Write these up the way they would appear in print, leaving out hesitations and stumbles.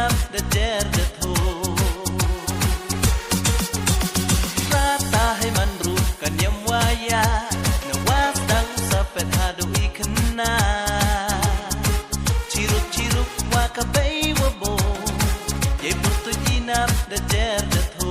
inap da jer da tho rata hai man ru kan yam waya na was dang sapet hadu ikna ciruk wa ka bai wa bo ye putu inap da jer da tho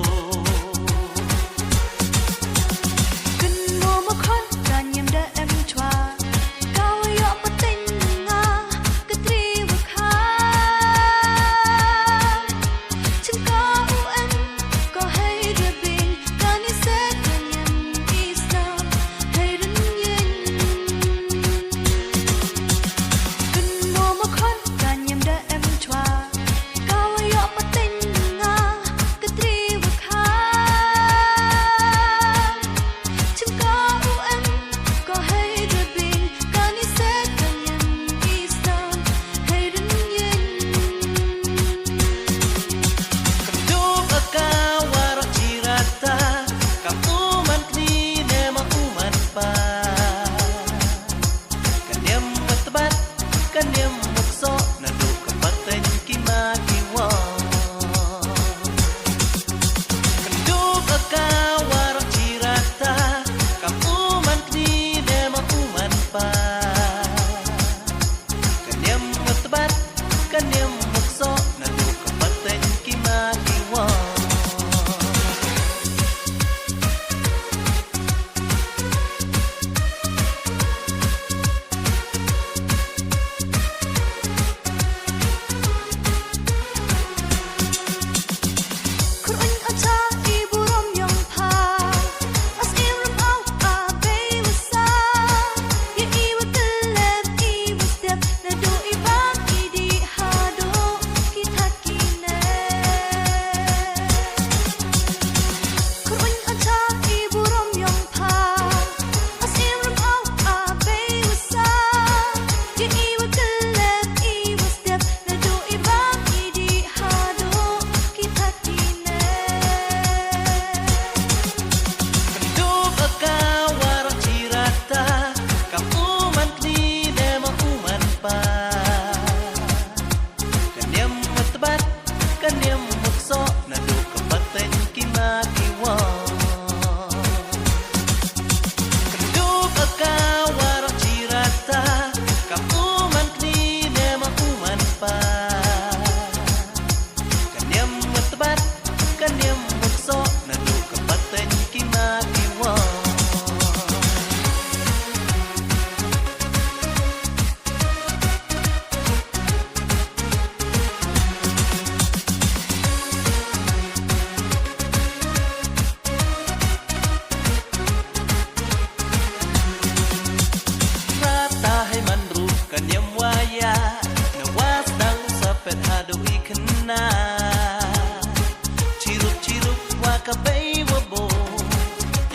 ciruk wa ka bai wa bo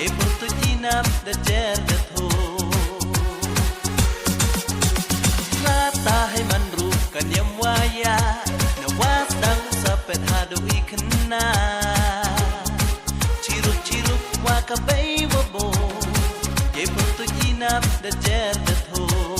ye putu inap da jer da tho rata hai man ru kan yam waya na was dang sapet hadu ikna ciruk wa ka bai wa bo ye putu inap da jer da tho